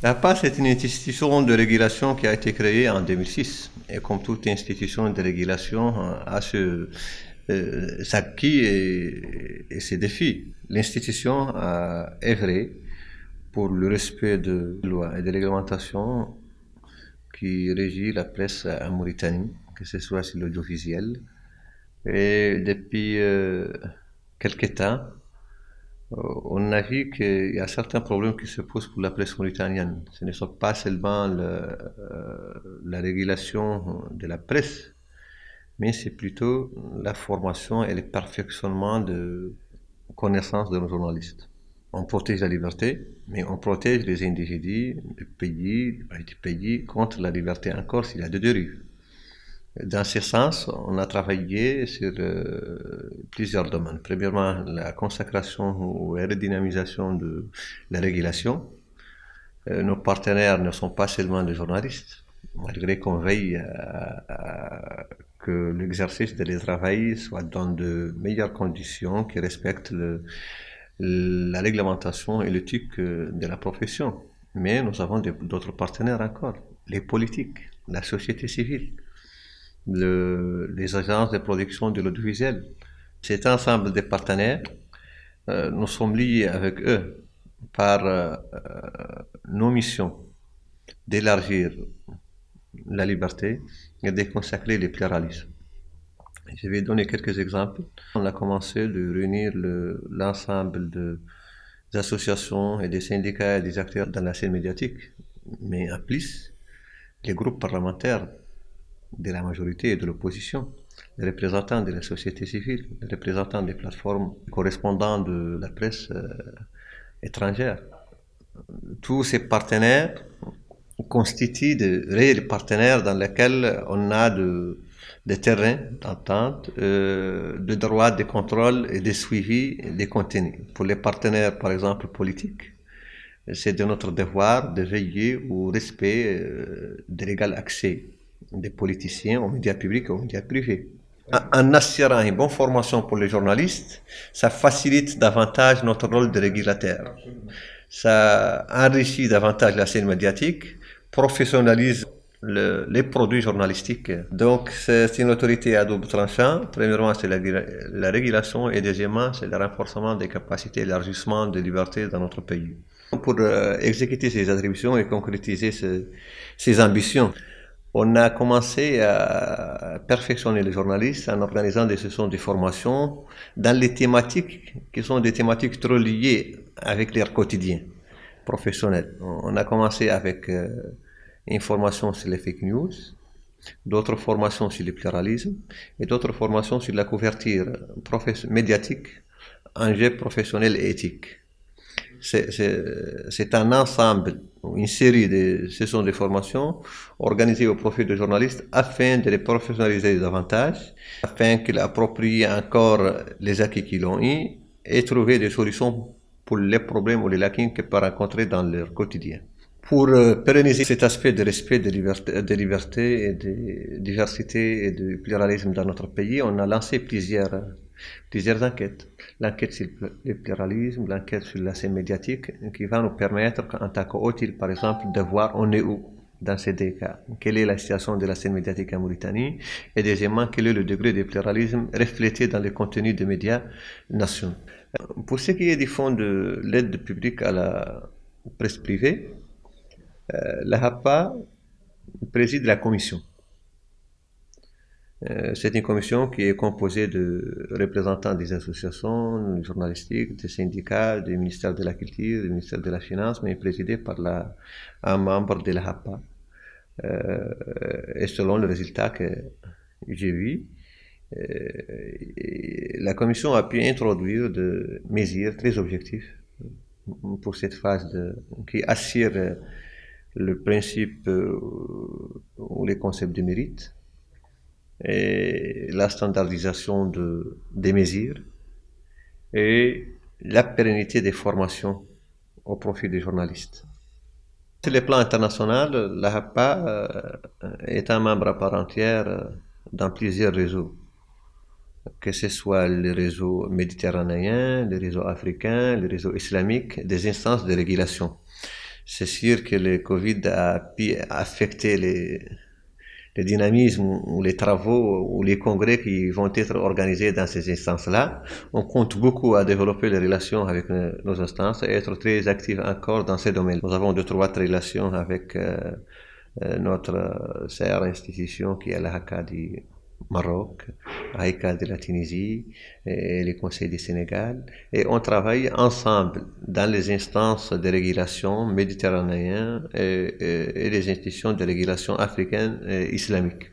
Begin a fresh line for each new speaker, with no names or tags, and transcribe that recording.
L'APA, c'est une institution de régulation qui a été créée en 2006. Et comme toute institution de régulation, a ses acquis et ses défis. L'institution a œuvré pour le respect de lois et de réglementations qui régit la presse en Mauritanie, que ce soit sur l'audiovisuel. Et depuis quelques temps, on a vu qu'il y a certains problèmes qui se posent pour la presse mauritanienne. Ce ne sont pas seulement la régulation de la presse, mais c'est plutôt la formation et le perfectionnement de connaissances de nos journalistes. On protège la liberté, mais on protège les individus, les pays contre la liberté encore s'il y a des dérives. Dans ce sens, on a travaillé sur plusieurs domaines. Premièrement, la consacration ou la redynamisation de la régulation. Nos partenaires ne sont pas seulement des journalistes, malgré qu'on veille à que l'exercice de leur travail soit dans de meilleures conditions, qui respectent la réglementation et l'éthique de la profession. Mais nous avons d'autres partenaires encore, les politiques, la société civile, les agences de production de l'audiovisuel. Cet ensemble de partenaires, nous sommes liés avec eux par nos missions d'élargir la liberté et de consacrer le pluralisme. Je vais donner quelques exemples. On a commencé de réunir l'ensemble des associations et des syndicats et des acteurs dans la scène médiatique, mais en plus, les groupes parlementaires de la majorité et de l'opposition, les représentants de la société civile, les représentants des plateformes correspondants de la presse étrangère. Tous ces partenaires constituent de réels partenaires dans lesquels on a des terrains d'entente, de droits de contrôle et de suivi des contenus. Pour les partenaires, par exemple, politiques, c'est de notre devoir de veiller au respect de l'égal accès des politiciens aux médias publics et aux médias privés. En assurant une bonne formation pour les journalistes, ça facilite davantage notre rôle de régulateur. Ça enrichit davantage la scène médiatique, professionnalise les produits journalistiques. Donc c'est une autorité à double tranchant. Premièrement, c'est la régulation et deuxièmement, c'est le renforcement des capacités et l'élargissement des libertés dans notre pays. Pour exécuter ces attributions et concrétiser ces ambitions, on a commencé à perfectionner les journalistes en organisant des sessions de formation dans les thématiques qui sont des thématiques trop liées avec leur quotidien professionnel. On a commencé avec une formation sur les fake news, d'autres formations sur le pluralisme et d'autres formations sur la couverture médiatique, enjeux professionnels et éthiques. C'est un ensemble, une série de sessions de formation organisées au profit des journalistes afin de les professionnaliser davantage, afin qu'ils approprient encore les acquis qu'ils ont eus et trouver des solutions pour les problèmes ou les lacunes qu'ils peuvent rencontrer dans leur quotidien. Pour pérenniser cet aspect de respect de liberté et de diversité et de pluralisme dans notre pays, on a lancé plusieurs enquêtes. L'enquête sur le pluralisme, l'enquête sur la scène médiatique, qui va nous permettre, en tant qu'utile, par exemple, de voir on est où dans ces deux cas. Quelle est la situation de la scène médiatique en Mauritanie et deuxièmement, quel est le degré de pluralisme reflété dans les contenus des médias nationaux. Pour ce qui est du fonds de l'aide publique à la presse privée, la HAPA préside la commission. C'est une commission qui est composée de représentants des associations journalistiques, des syndicats, du ministère de la Culture, du ministère de la Finance, mais présidée par un membre de la HAPA. Et selon le résultat que j'ai vu, la commission a pu introduire des mesures très objectives pour cette phase qui assure le principe ou les concepts de mérite et la standardisation des mesures et la pérennité des formations au profit des journalistes. Sur le plan international, la HAPA est un membre à part entière dans plusieurs réseaux, que ce soit les réseaux méditerranéens, les réseaux africains, les réseaux islamiques, des instances de régulation. c'est sûr que le Covid a pu affecter le dynamisme ou les travaux ou les congrès qui vont être organisés dans ces instances-là. On compte beaucoup à développer les relations avec nos instances et être très actifs encore dans ces domaines. Nous avons deux, trois relations avec notre chère institution qui est la HACA du Maroc, HAICA de la Tunisie et les conseils du Sénégal. Et on travaille ensemble dans les instances de régulation méditerranéennes et les institutions de régulation africaines et islamiques.